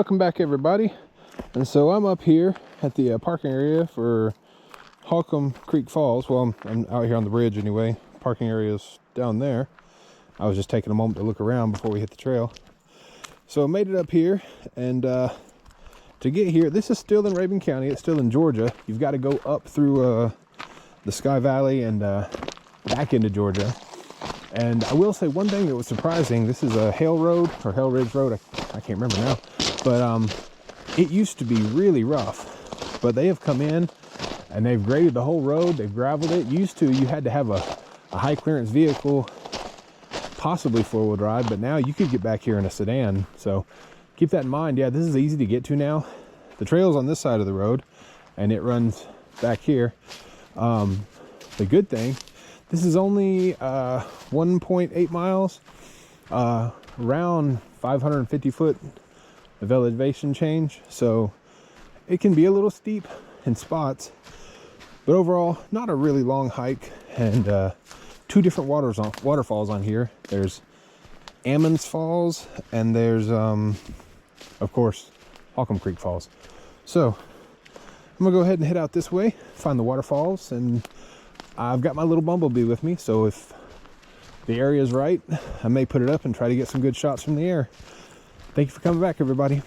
welcome back everybody. And so I'm up here at the parking area for Holcomb Creek Falls. Well, I'm out here on the bridge anyway. Parking area's down there. I was just taking a moment to look around before we hit the trail. So I made it up here, and to get here, this is still in Rabun County. It's still in Georgia. You've got to go up through the Sky Valley and back into Georgia. And I will say one thing that was surprising. This is a Hale Road or Hale Ridge Road. I can't remember now, but it used to be really rough, but they have come in and they've graded the whole road. They've gravelled it. Used to, you had to have a high clearance vehicle, possibly four-wheel drive, but now you could get back here in a sedan. So keep that in mind. Yeah, this is easy to get to now. The trail's on this side of the road and it runs back here. The good thing, this is only 1.8 miles, around 550 foot of elevation change, so it can be a little steep in spots, but overall not a really long hike. And two different waterfalls on here. There's Ammons Falls and there's of course Holcomb Creek Falls. So I'm gonna go ahead and head out this way, find the waterfalls, and I've got my little bumblebee with me, so if the area is right, I may put it up and try to get some good shots from the air. Thank you for coming back, everybody.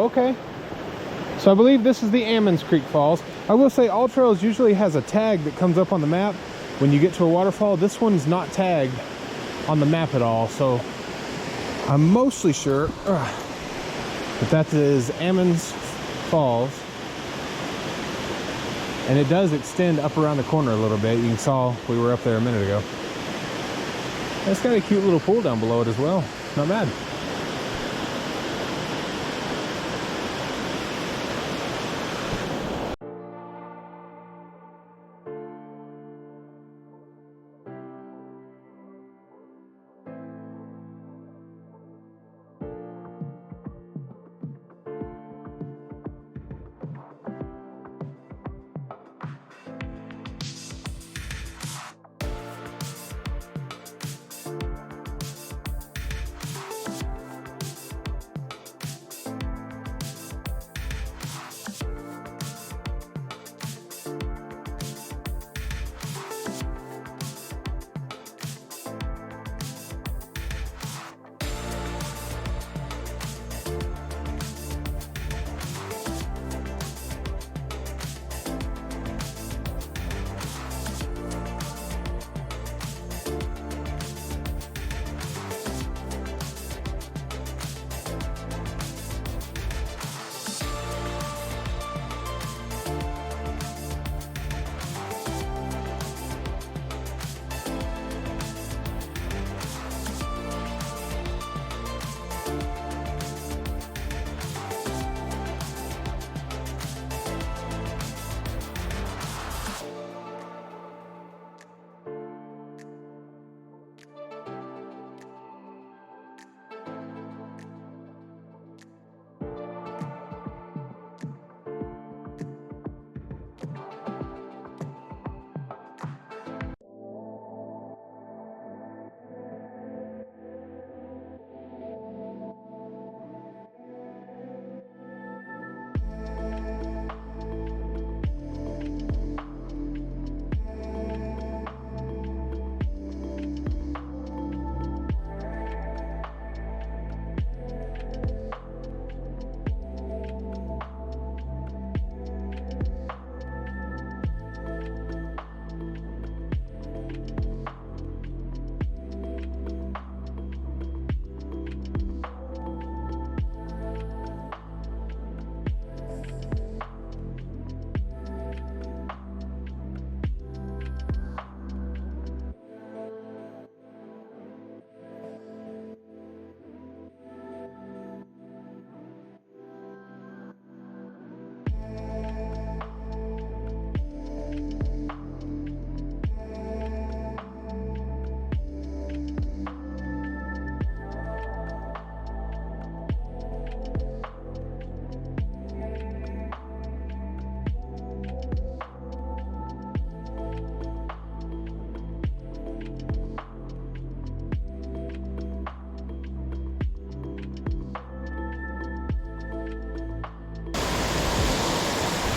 Okay, so I believe this is the Ammons Creek Falls. I will say all trails usually has a tag that comes up on the map when you get to a waterfall. This one's not tagged on the map at all, so I'm mostly sure that is Ammons Falls, and it does extend up around the corner a little bit. You saw we were up there a minute ago. It's got a cute little pool down below it as well. Not bad.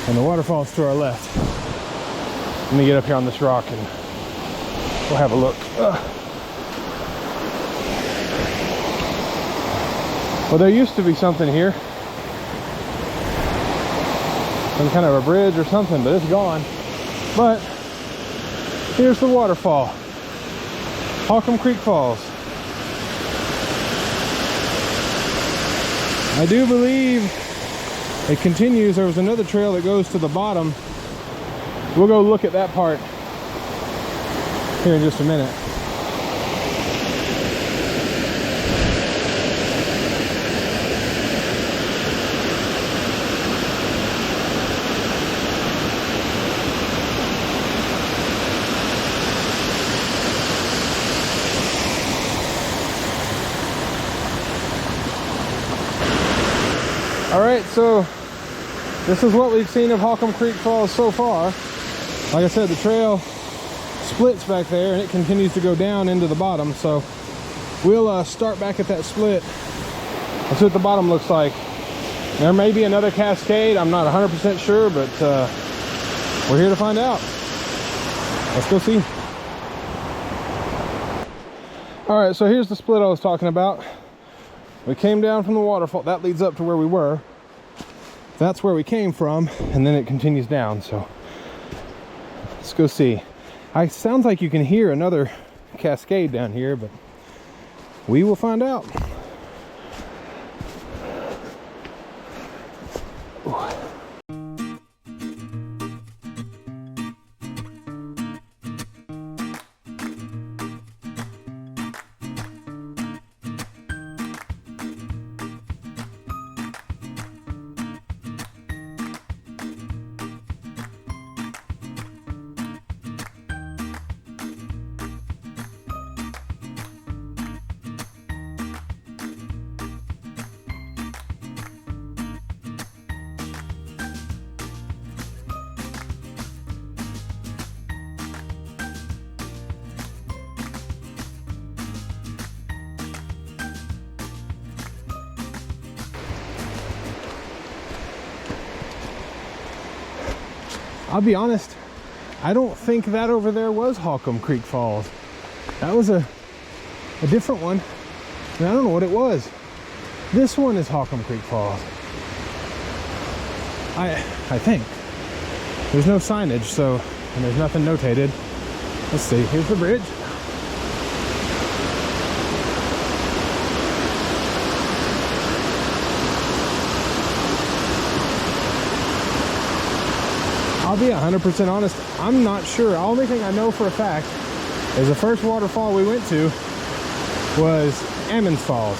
and the waterfall's to our left. Let me get up here on this rock and we'll have a look. Well, there used to be something here. Some kind of a bridge or something, but it's gone. But here's the waterfall. Holcomb Creek Falls. I do believe it continues. There was another trail that goes to the bottom. We'll go look at that part here in just a minute. All right, so this is what we've seen of Holcomb Creek Falls so far. Like I said, the trail splits back there and it continues to go down into the bottom. So we'll start back at that split. That's what the bottom looks like. There may be another cascade. I'm not 100% sure, but we're here to find out. Let's go see. All right, so here's the split I was talking about. We came down from the waterfall. That leads up to where we were. That's where we came from, and then it continues down. So let's go see. It sounds like you can hear another cascade down here, but we will find out. I'll be honest, I don't think that over there was Holcomb Creek Falls. That was a different one, and I don't know what it was. This one is Holcomb Creek Falls. I think. There's no signage, so, and there's nothing notated. Let's see, here's the bridge. I'll be 100% honest, I'm not sure. The only thing I know for a fact is the first waterfall we went to was Ammons Falls.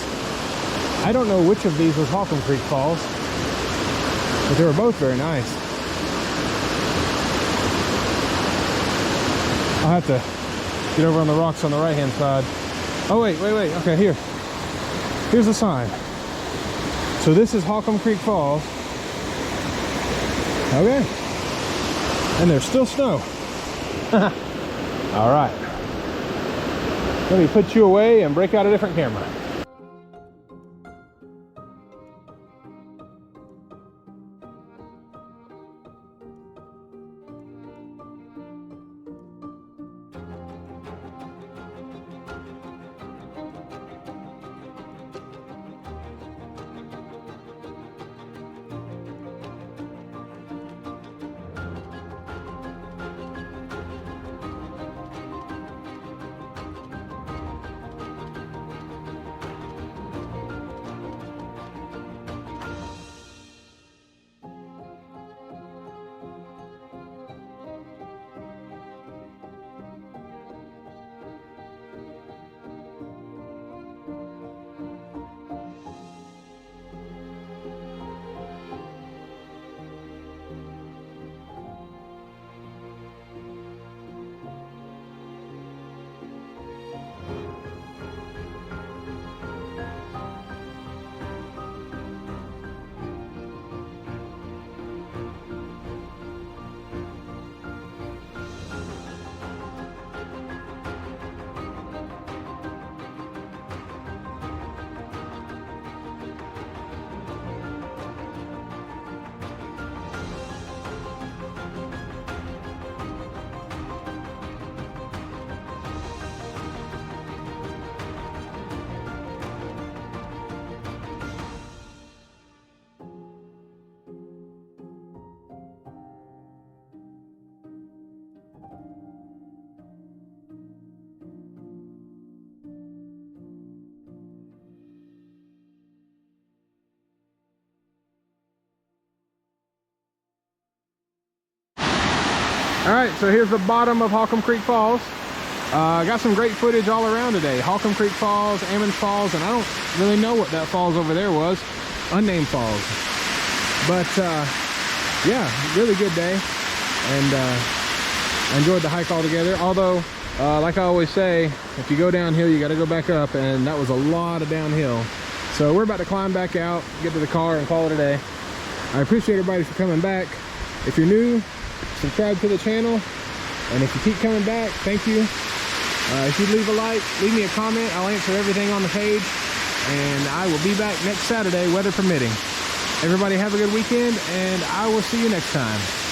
I don't know which of these was Holcomb Creek Falls, but they were both very nice. I'll have to get over on the rocks on the right hand side. Oh wait, okay, here's the sign. So this is Holcomb Creek Falls. Okay. And there's still snow. All right. Let me put you away and break out a different camera. All right, so here's the bottom of Holcomb Creek Falls. Got some great footage all around today. Holcomb Creek Falls, Ammons Falls, and I don't really know what that falls over there was. Unnamed falls. But yeah, really good day. And I enjoyed the hike altogether. Although, like I always say, if you go downhill, you got to go back up, and that was a lot of downhill. So we're about to climb back out, get to the car, and call it a day. I appreciate everybody for coming back. If you're new, subscribe to the channel, and if you keep coming back, thank you. If you leave a like, leave me a comment. I'll answer everything on the page, and I will be back next Saturday, weather permitting. Everybody have a good weekend, and I will see you next time.